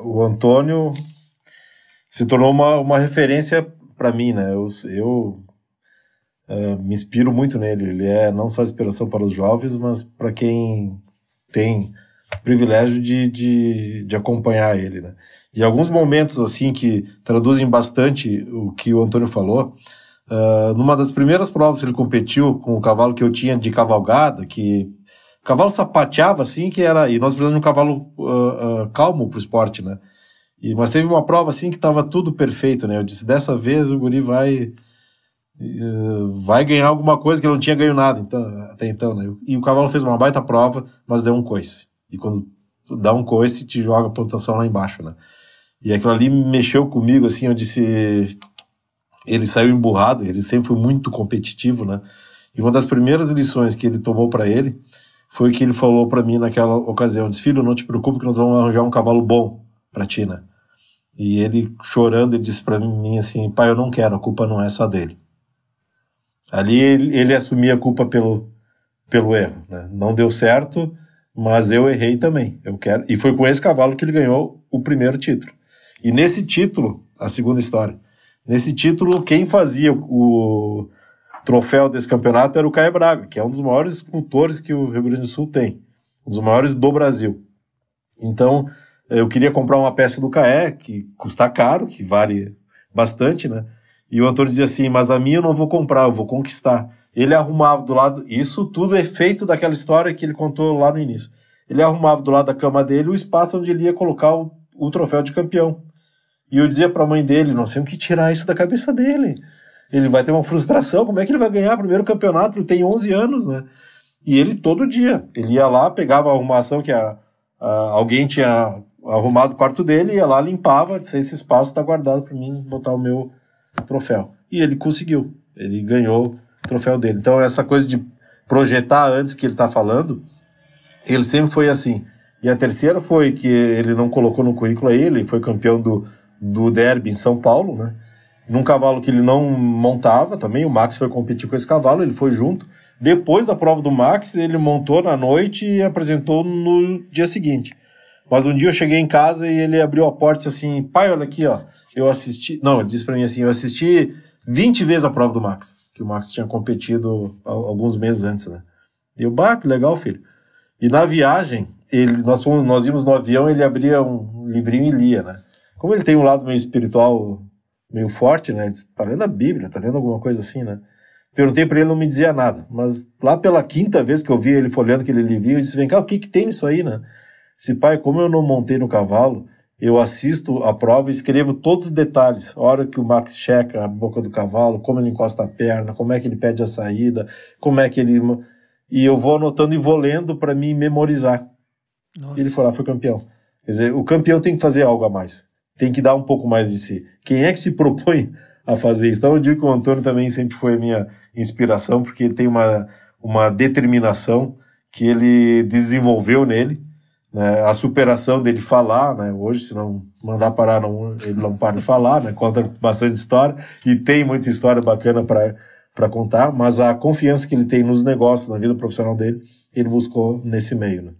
o Antônio se tornou uma referência para mim, né? Eu me inspiro muito nele. Ele é não só inspiração para os jovens, mas para quem tem o privilégio de acompanhar ele, né? E alguns momentos assim que traduzem bastante o que o Antônio falou. Numa das primeiras provas que ele competiu com o cavalo que eu tinha de cavalgada, que o cavalo sapateava assim, e nós precisamos de um cavalo calmo pro esporte, né? Mas teve uma prova assim que estava tudo perfeito, né? Eu disse, dessa vez o guri vai ganhar alguma coisa que ele não tinha ganho nada até então, né? E o cavalo fez uma baita prova, mas deu um coice. E quando tu dá um coice, te joga a pontuação lá embaixo, né? E aquilo ali mexeu comigo, assim, eu disse... Ele saiu emburrado, ele sempre foi muito competitivo, né? E uma das primeiras lições que ele tomou para ele foi que ele falou para mim naquela ocasião, disse, filho, não te preocupe que nós vamos arranjar um cavalo bom para ti, né? E ele, chorando, ele disse para mim assim, pai, eu não quero, a culpa não é só dele. Ali ele assumia a culpa pelo erro, né? Não deu certo, mas eu errei também. Eu quero. E foi com esse cavalo que ele ganhou o primeiro título. E nesse título, a segunda história, nesse título, quem fazia o troféu desse campeonato era o Caê Braga, que é um dos maiores escultores que o Rio Grande do Sul tem. Um dos maiores do Brasil. Então, eu queria comprar uma peça do Caê, que custa caro, que vale bastante, né? E o Antônio dizia assim, mas a minha eu não vou comprar, eu vou conquistar. Ele arrumava do lado... Isso tudo é feito daquela história que ele contou lá no início. Ele arrumava do lado da cama dele o espaço onde ele ia colocar o troféu de campeão. E eu dizia para a mãe dele, nós temos que tirar isso da cabeça dele. Ele vai ter uma frustração, como é que ele vai ganhar o primeiro campeonato? Ele tem 11 anos, né? E ele todo dia, ele ia lá, pegava a arrumação que alguém tinha arrumado o quarto dele, ia lá, limpava, disse, esse espaço está guardado para mim botar o meu troféu. E ele conseguiu, ele ganhou o troféu dele. Então essa coisa de projetar antes que ele está falando, ele sempre foi assim. E a terceira foi que ele não colocou no currículo aí, ele foi campeão do Derby em São Paulo, né? Num cavalo que ele não montava também, o Max foi competir com esse cavalo, ele foi junto. Depois da prova do Max, ele montou na noite e apresentou no dia seguinte. Mas um dia eu cheguei em casa e ele abriu a porta e disse assim, pai, olha aqui, ó, eu assisti... Não, ele disse pra mim assim, eu assisti 20 vezes a prova do Max, que o Max tinha competido alguns meses antes, né? E eu, que legal, filho. E na viagem, nós íamos no avião, ele abria um livrinho e lia, né? Como ele tem um lado meio espiritual, meio forte, né? Ele disse, tá lendo a Bíblia, tá lendo alguma coisa assim, né? Perguntei pra ele, não me dizia nada. Mas lá pela quinta vez que eu vi ele folheando aquele livrinho, eu disse, vem cá, o que tem nisso aí, né? Disse, pai, como eu não montei no cavalo, eu assisto a prova e escrevo todos os detalhes. A hora que o Max checa a boca do cavalo, como ele encosta a perna, como é que ele pede a saída, como é que ele... E eu vou anotando e vou lendo para me memorizar. Nossa. Ele foi lá, foi campeão. Quer dizer, o campeão tem que fazer algo a mais. Tem que dar um pouco mais de si. Quem é que se propõe a fazer isso? Então eu digo que o Antônio também sempre foi a minha inspiração, porque ele tem uma determinação que ele desenvolveu nele, né? A superação dele falar, né? Hoje, se não mandar parar, ele não para de falar, né? Conta bastante história, e tem muita história bacana para contar, mas a confiança que ele tem nos negócios, na vida profissional dele, ele buscou nesse meio, né?